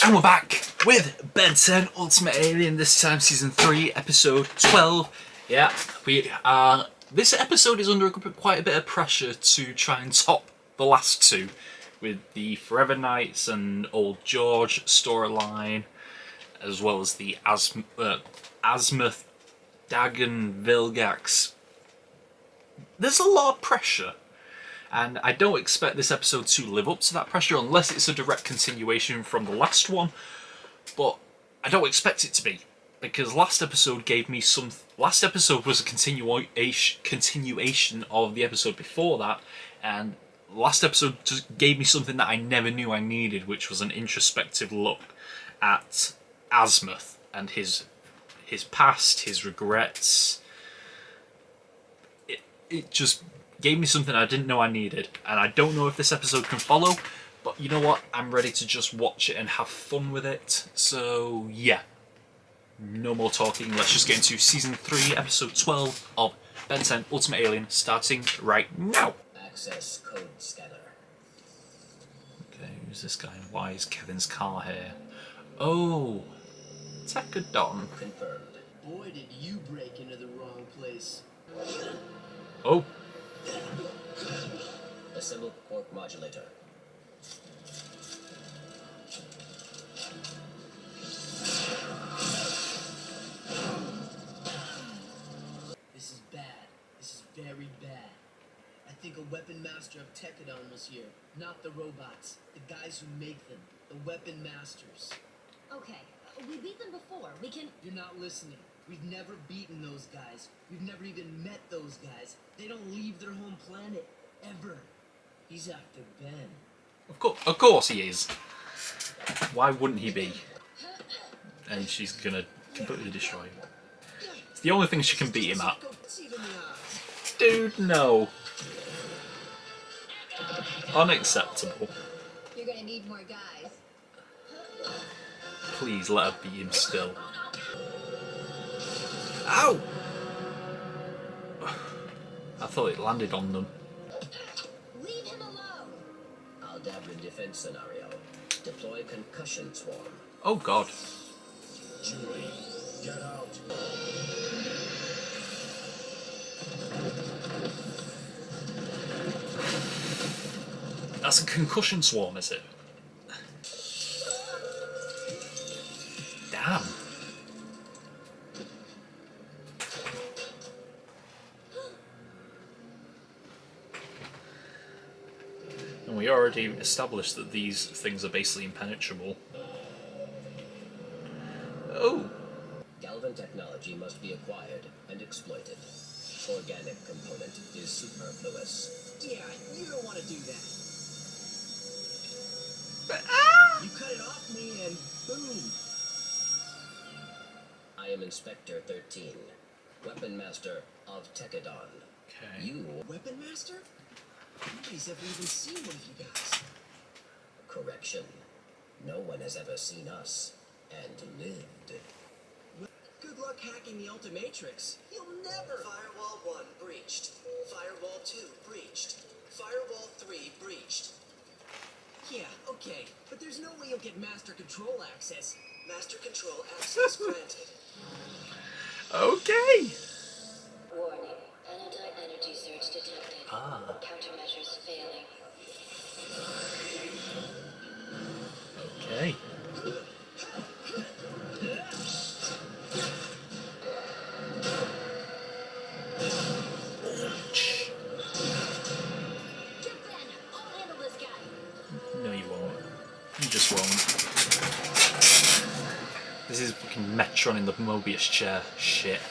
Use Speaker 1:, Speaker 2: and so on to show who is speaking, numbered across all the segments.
Speaker 1: And we're back with Ben 10 Ultimate Alien, this time Season 3, Episode 12. Yeah, we are... This episode is under quite a bit of pressure to try and top the last two, with the Forever Knights and Old George storyline, as well as the Azimuth, Dagon, Vilgax. There's a lot of pressure. And I don't expect this episode to live up to that pressure unless it's a direct continuation from the last one. But I don't expect it to be, because last episode gave me some... Last episode was a continuation of the episode before that, and last episode just gave me something that I never knew I needed, which was an introspective look at Azimuth and his past, his regrets. It just gave me something I didn't know I needed, and I don't know if this episode can follow, but you know what? I'm ready to just watch it and have fun with it. So yeah, no more talking. Let's just get into Season 3, Episode 12 of Ben 10 Ultimate Alien, starting right now.
Speaker 2: Access code scanner.
Speaker 1: Okay, who's this guy and why is Kevin's car here? Oh, Tekadon.
Speaker 2: Confirmed. Boy, did you break into the wrong place.
Speaker 1: Oh.
Speaker 2: Assemble quark modulator. This is bad. This is very bad. I think a weapon master of Tekadon was here. Not the robots. The guys who make them. The weapon masters.
Speaker 3: Okay, we beat them before. We can...
Speaker 2: You're not listening. We've never beaten those guys. We've never even met those guys. They don't leave their home planet. Ever. He's after Ben.
Speaker 1: Of course he is. Why wouldn't he be? And she's gonna completely destroy him. It's the only thing she can beat him at. Dude, no. Unacceptable.
Speaker 3: You're gonna need more guys.
Speaker 1: Please let her beat him still. Ow! I thought it landed on them.
Speaker 3: Leave him alone.
Speaker 2: Aldabra defense scenario. Deploy concussion swarm.
Speaker 1: Oh god.
Speaker 2: Julie, get out.
Speaker 1: That's a concussion swarm, is it? Damn. And we already established that these things are basically impenetrable. Oh!
Speaker 2: Galvan technology must be acquired and exploited. Organic component is superfluous. Yeah, you don't want to do that. You cut it off me and boom! I am Inspector 13, Weapon Master of Tekadon.
Speaker 1: Okay.
Speaker 2: You... Weapon Master? Nobody's ever even seen one of you guys. Correction. No one has ever seen us and lived. Good luck hacking the Ultimatrix. You'll never... Firewall 1 breached. Firewall 2 breached. Firewall 3 breached. Yeah, okay, but there's no way you'll get Master Control access. Master Control access granted.
Speaker 1: Okay!
Speaker 3: Warning. Anti-energy surge detected. Countermeasures failing.
Speaker 1: Okay.
Speaker 3: Get Ben! I'll handle this guy!
Speaker 1: No, you won't. You just won't. This is fucking Metron in the Mobius chair. Shit.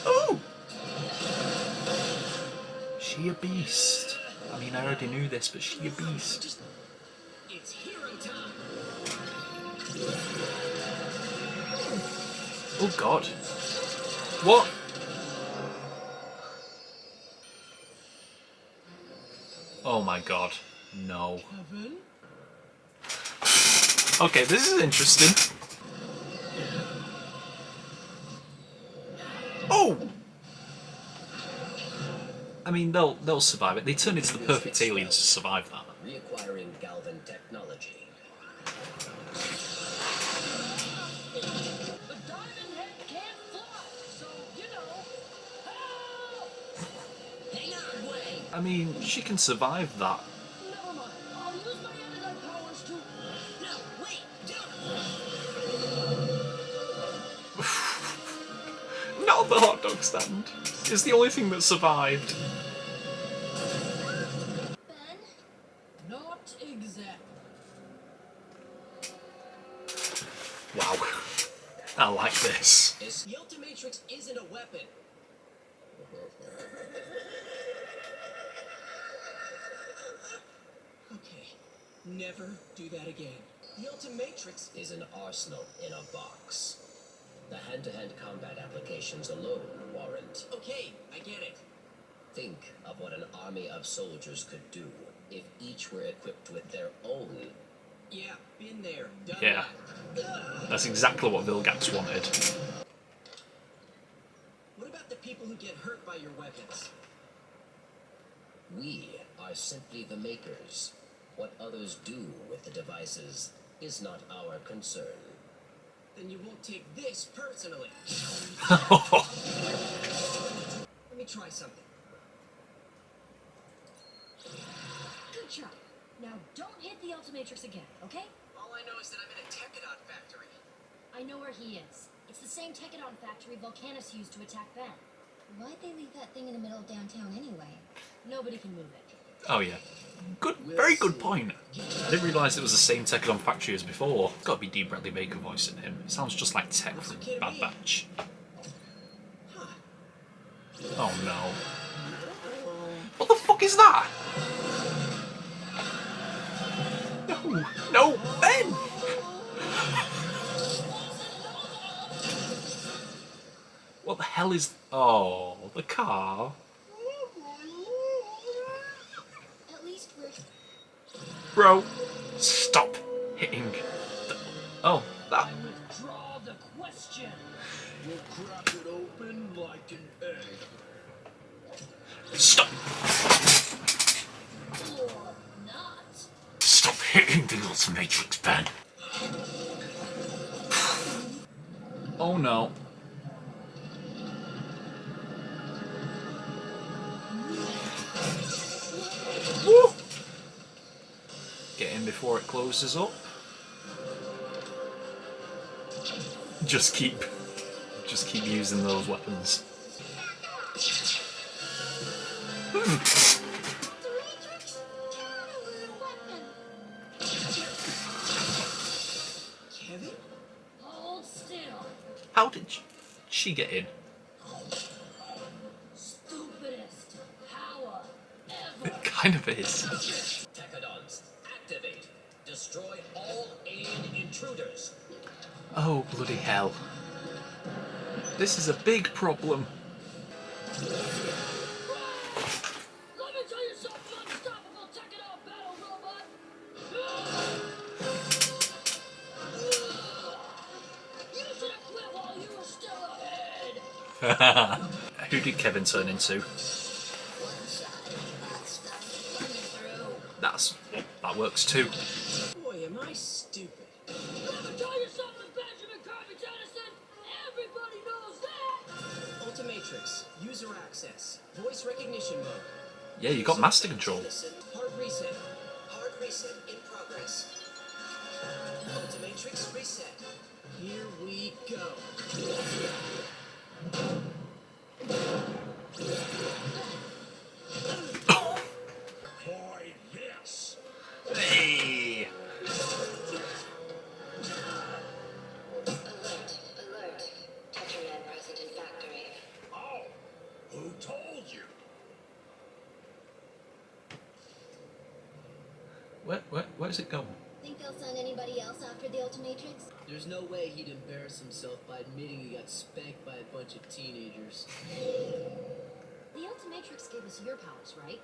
Speaker 1: Oh! She a beast. I mean, I already knew this, but she a beast.
Speaker 2: It's hero time.
Speaker 1: Oh god. What? Oh my god. No.
Speaker 2: Kevin?
Speaker 1: Okay, this is interesting. Oh! I mean, they'll survive it. They turn into the perfect aliens to survive that.
Speaker 2: Reacquiring Galvan technology.
Speaker 1: mean, she can survive that.
Speaker 2: Never mind. I'll use my anti powers to. No, wait, don't.
Speaker 1: Not the hot dog stand. It's the only thing that survived.
Speaker 3: Ben?
Speaker 2: Not exactly.
Speaker 1: Wow. I like this.
Speaker 2: The Ultimatrix isn't a weapon. Okay, never do that again. The Ultimatrix is an arsenal in a box. The hand-to-hand combat applications alone warrant. Okay, I get it. Think of what an army of soldiers could do if each were equipped with their own. Yeah, been there, done
Speaker 1: Yeah.
Speaker 2: that.
Speaker 1: That's exactly what Vilgax wanted.
Speaker 2: What about the people who get hurt by your weapons? We are simply the makers. What others do with the devices is not our concern. Then you won't take this personally. Let me try something.
Speaker 3: Good job. Now don't hit the Ultimatrix again, okay?
Speaker 2: All I know is that I'm in a Tekadon factory.
Speaker 3: I know where he is. It's the same Tekadon factory Volcanus used to attack Ben. Why'd they leave that thing in the middle of downtown anyway? Nobody can move it.
Speaker 1: Oh yeah. Good, very good point. I didn't realise it was the same Tekadon factory as before. It's got to be D. Bradley Baker voicing him. It sounds just like Tech from Bad Batch. Oh no. What the fuck is that? No, no, Ben! What the hell is... Oh, the car.
Speaker 3: At least we're...
Speaker 1: Bro, stop hitting the... Oh, that...
Speaker 2: Withdraw the question. We'll crack it open like an egg.
Speaker 1: Stop!
Speaker 3: Or not.
Speaker 1: Stop hitting the Ultimatrix, Ben. Oh no. Woo! Get in before it closes up. Just keep using those weapons.
Speaker 3: Ultimatrix? Weapon.
Speaker 2: Kevin?
Speaker 3: Hold still.
Speaker 1: How did she get in?
Speaker 3: Stupidest power ever.
Speaker 1: It kind of is.
Speaker 2: Tekadons, activate. Destroy all alien intruders.
Speaker 1: Oh, bloody hell. This is a big problem.
Speaker 2: Let me tell you something, unstoppable Tekadon battle robot. You should have quit while you were still ahead.
Speaker 1: Who did Kevin turn into? That works too.
Speaker 2: Boy, am I stupid. Let me tell you something, Benjamin Kirby Tennyson. Everybody knows that. Ultimatrix, user access, voice recognition mode.
Speaker 1: Yeah, you got master control.
Speaker 2: Hard reset. Hard reset in progress. Ultimatrix reset. Here we go. Try this.
Speaker 1: Hey!
Speaker 3: Alert. Tetraman present in factory.
Speaker 2: Oh, who told you?
Speaker 1: Where's it going?
Speaker 3: Think they'll send anybody else after the Ultimatrix?
Speaker 2: There's no way he'd embarrass himself by admitting he got spanked by a bunch of teenagers.
Speaker 3: The Ultimatrix gave us your powers, right?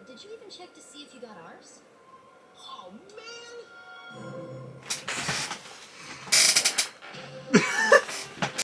Speaker 3: Did you even check to see if you got ours?
Speaker 2: Oh, man!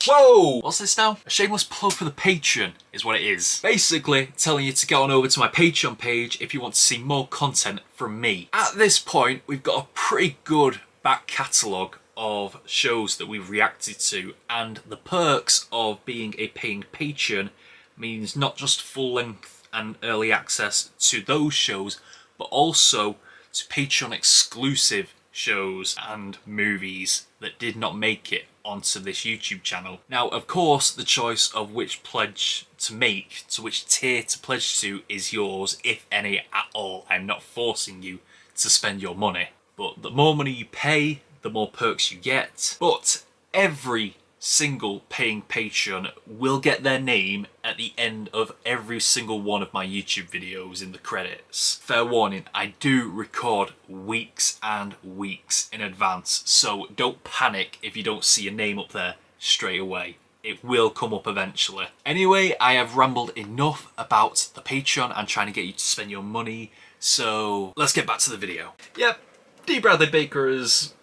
Speaker 1: Whoa! What's this now? A shameless plug for the Patreon is what it is. Basically, telling you to go on over to my Patreon page if you want to see more content from me. At this point, we've got a pretty good back catalogue of shows that we've reacted to, and the perks of being a paying patron means not just full-length and early access to those shows, but also to Patreon exclusive shows and movies that did not make it onto this YouTube channel. Now, of course, the choice of which pledge to make, to which tier to pledge to, is yours, if any at all. I'm not forcing you to spend your money. But the more money you pay, the more perks you get. But every single paying Patreon will get their name at the end of every single one of my YouTube videos in the credits. Fair warning, I do record weeks and weeks in advance, so don't panic if you don't see your name up there straight away. It will come up eventually. Anyway, I have rambled enough about the Patreon and trying to get you to spend your money, so let's get back to the video. Yep, D. Bradley Baker is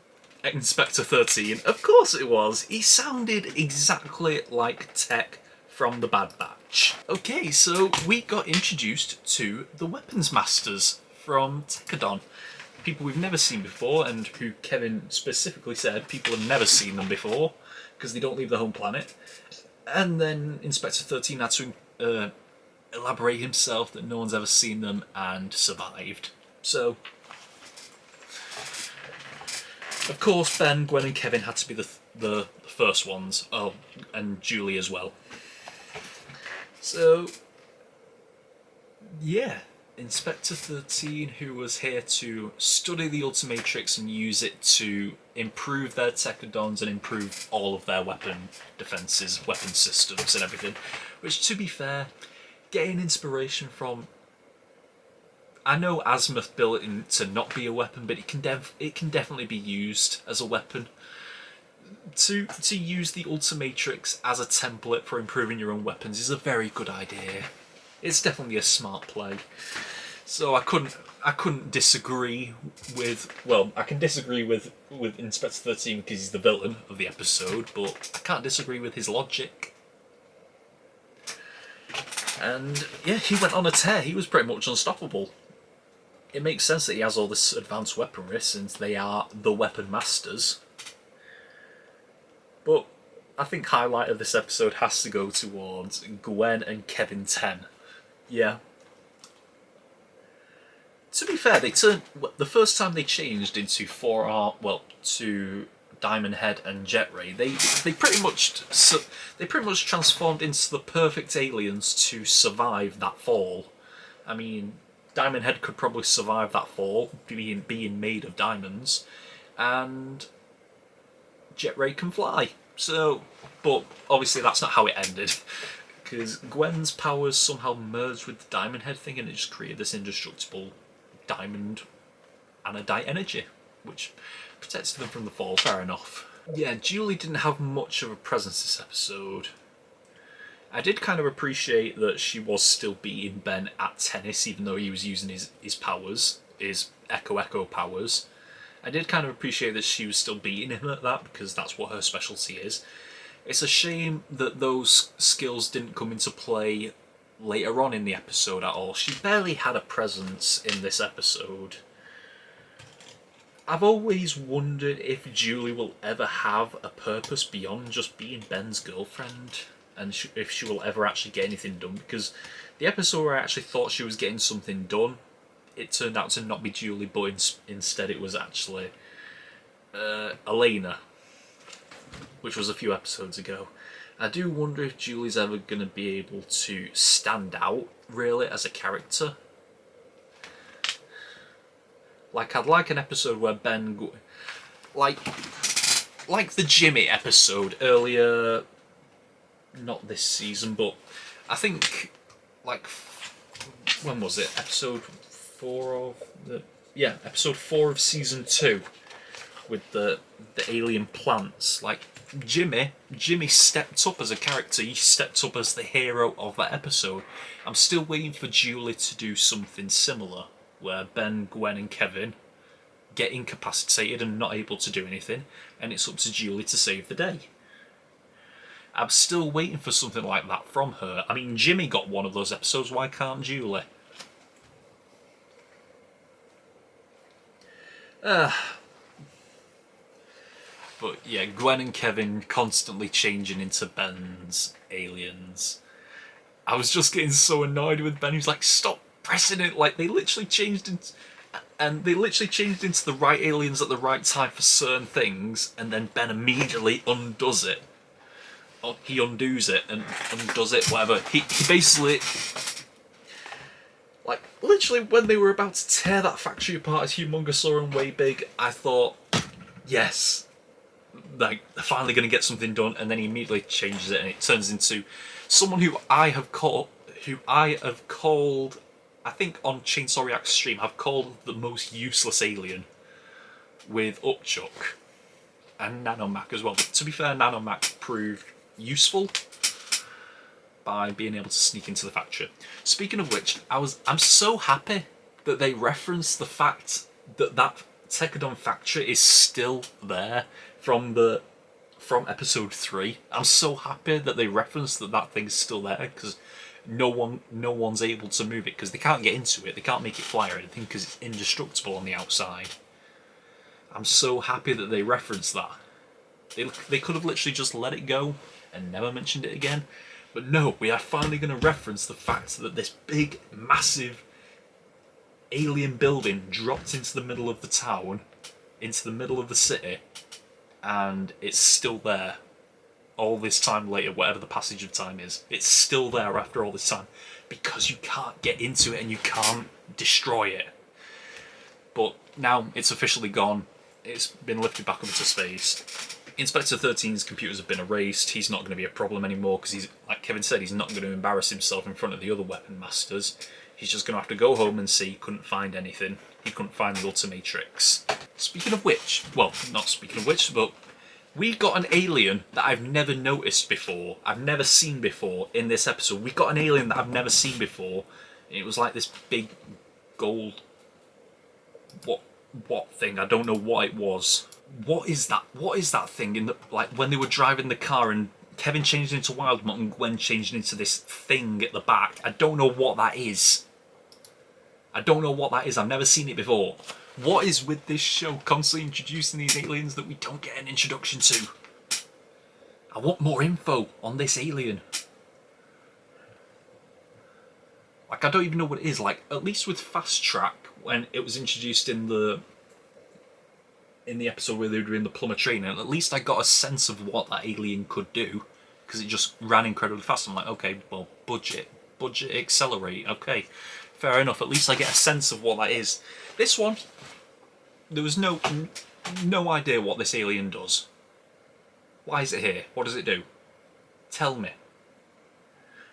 Speaker 1: Inspector 13. Of course it was. He sounded exactly like Tech from the Bad Batch. Okay, so we got introduced to the Weapons Masters from Tekadon. People we've never seen before, and who Kevin specifically said people have never seen them before because they don't leave their home planet. And then Inspector 13 had to elaborate himself that no one's ever seen them and survived. So, of course, Ben, Gwen and Kevin had to be the first ones. Oh, and Julie as well. So, yeah. Inspector 13, who was here to study the Ultimatrix and use it to improve their Tekadons and improve all of their weapon defences, weapon systems and everything. Which, to be fair, getting inspiration from... I know Azimuth built it to not be a weapon, but it can definitely be used as a weapon. To use the Ultimatrix as a template for improving your own weapons is a very good idea. It's definitely a smart play. So I couldn't disagree with... Well, I can disagree with Inspector 13 because he's the villain of the episode, but I can't disagree with his logic. And yeah, he went on a tear. He was pretty much unstoppable. It makes sense that he has all this advanced weaponry since they are the Weapon Masters. But I think highlight of this episode has to go towards Gwen and Kevin 10. Yeah. To be fair, they turned... The first time they changed into to Diamond Head and Jet Ray, they pretty much transformed into the perfect aliens to survive that fall. I mean, Diamond Head could probably survive that fall, being made of diamonds, and Jet Ray can fly. So, but obviously that's not how it ended, because Gwen's powers somehow merged with the Diamond Head thing, and it just created this indestructible diamond anodite energy, which protected them from the fall. Fair enough. Yeah, Julie didn't have much of a presence this episode. I did kind of appreciate that she was still beating Ben at tennis, even though he was using his powers, his Echo powers. I did kind of appreciate that she was still beating him at that, because that's what her specialty is. It's a shame that those skills didn't come into play later on in the episode at all. She barely had a presence in this episode. I've always wondered if Julie will ever have a purpose beyond just being Ben's girlfriend, and if she will ever actually get anything done, because the episode where I actually thought she was getting something done, it turned out to not be Julie, but instead it was actually Elena, which was a few episodes ago. I do wonder if Julie's ever going to be able to stand out, really, as a character. Like, I'd like an episode where Ben... Like the Jimmy episode earlier... Not this season, but I think, like... When was it? Episode 4 of... episode 4 of season 2. With the alien plants. Like, Jimmy stepped up as a character. He stepped up as the hero of that episode. I'm still waiting for Julie to do something similar, where Ben, Gwen and Kevin get incapacitated and not able to do anything, and it's up to Julie to save the day. I'm still waiting for something like that from her. I mean, Jimmy got one of those episodes, why can't Julie? But yeah, Gwen and Kevin constantly changing into Ben's aliens. I was just getting so annoyed with Ben. He was like, stop pressing it. Like, they literally changed into the right aliens at the right time for certain things, and then Ben immediately undoes it. Or he undoes it and undoes it, whatever. He basically, like, literally when they were about to tear that factory apart as Humongousaur and Way Big, I thought, yes, like, they're finally going to get something done, and then he immediately changes it and it turns into someone who I have called, I think on Chainsaw React's stream, I've called the most useless alien, with Upchuck and Nanomac as well. But to be fair, Nanomac proved useful by being able to sneak into the factory. Speaking of which, I'm so happy that they referenced the fact that that Techodon factory is still there from episode 3. I'm so happy that they referenced that thing's still there, because no one's able to move it because they can't get into it. They can't make it fly or anything because it's indestructible on the outside. I'm so happy that they referenced that. They could have literally just let it go and never mentioned it again. But no, we are finally going to reference the fact that this big, massive alien building dropped into the middle of the town, into the middle of the city, and it's still there all this time later, whatever the passage of time is. It's still there after all this time because you can't get into it and you can't destroy it. But now it's officially gone. It's been lifted back up into space. Inspector 13's computers have been erased. He's not going to be a problem anymore because he's, like Kevin said, he's not going to embarrass himself in front of the other weapon masters. He's just going to have to go home and see he couldn't find anything. He couldn't find the Ultimatrix. Speaking of which, well, not speaking of which, but we got an alien that I've never noticed before. I've never seen before in this episode. We got an alien that I've never seen before. It was like this big gold... What thing? I don't know what it was. What is that? What is that thing in the, like, when they were driving the car and Kevin changed into Wildmutt and Gwen changed into this thing at the back? I don't know what that is. I don't know what that is. I've never seen it before. What is with this show constantly introducing these aliens that we don't get an introduction to? I want more info on this alien. Like, I don't even know what it is. Like, at least with Fast Track, when it was introduced in the episode where they were doing the plumber training, at least I got a sense of what that alien could do, because it just ran incredibly fast. I'm like, okay, well, budget accelerate, okay, fair enough. At least I get a sense of what that is. This one, there was no idea what this alien does. Why is it here? What does it do? Tell me.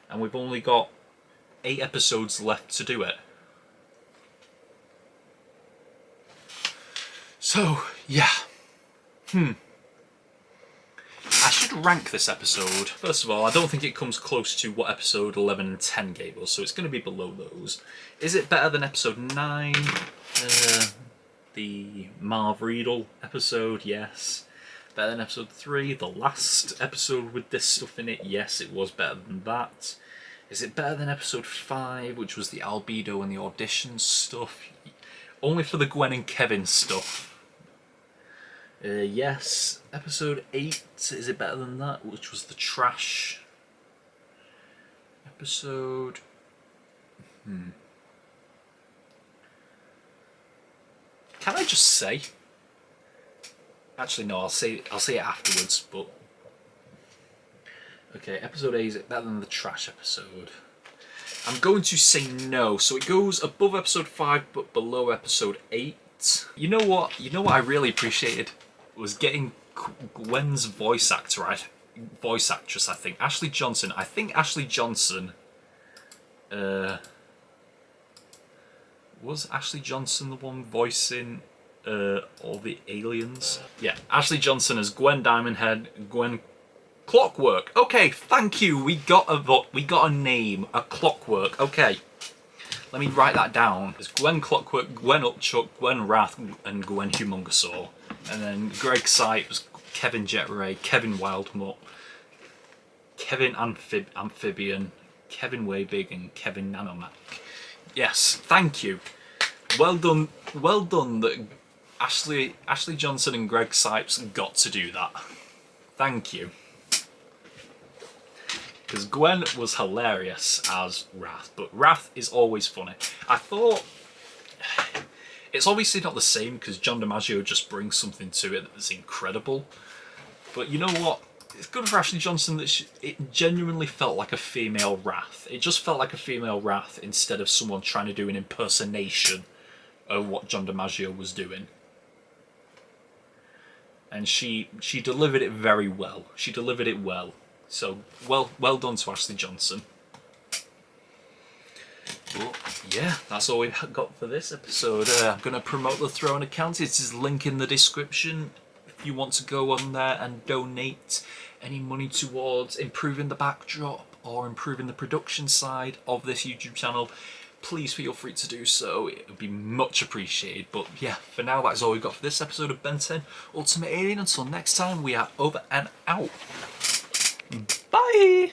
Speaker 1: And we've only got 8 episodes left to do it. So, yeah. I should rank this episode. First of all, I don't think it comes close to what episode 11 and 10 gave us, so it's going to be below those. Is it better than episode 9? The Marv Riedel episode? Yes. Better than episode 3? The last episode with this stuff in it? Yes, it was better than that. Is it better than episode 5, which was the albedo and the audition stuff? Only for the Gwen and Kevin stuff. Yes. Episode 8, is it better than that, which was the trash episode? Can I just say? Actually, no, I'll say it afterwards, but... Okay, episode 8, is it better than the trash episode? I'm going to say no. So it goes above episode 5, but below episode 8. You know what I really appreciated was getting Gwen's voice actress, I think. Ashley Johnson. I think Ashley Johnson... was Ashley Johnson the one voicing all the aliens? Yeah, Ashley Johnson as Gwen Diamondhead, Gwen Clockwork. Okay, thank you. We got a name, a Clockwork. Okay, let me write that down. There's Gwen Clockwork, Gwen Upchuck, Gwen Wrath, and Gwen Humongousaur. And then Greg Sipes, Kevin Jetray, Kevin Wildmutt, Kevin Amphibian, Kevin Waybig, and Kevin Nanomac. Yes, thank you. Well done that Ashley Johnson and Greg Sipes got to do that. Thank you. because Gwen was hilarious as Wrath, but Wrath is always funny. I thought it's obviously not the same because John DiMaggio just brings something to it that's incredible. But you know what? It's good for Ashley Johnson that it genuinely felt like a female Wrath. It just felt like a female Wrath instead of someone trying to do an impersonation of what John DiMaggio was doing. And she delivered it very well. She delivered it well. So well done to Ashley Johnson. But yeah, that's all we've got for this episode. I'm going to promote the Throne account. It is link in the description if you want to go on there and donate any money towards improving the backdrop or improving the production side of this YouTube channel. Please feel free to do so. It would be much appreciated. But yeah, for now, that is all we've got for this episode of Ben 10 Ultimate Alien. Until next time, we are over and out. Bye!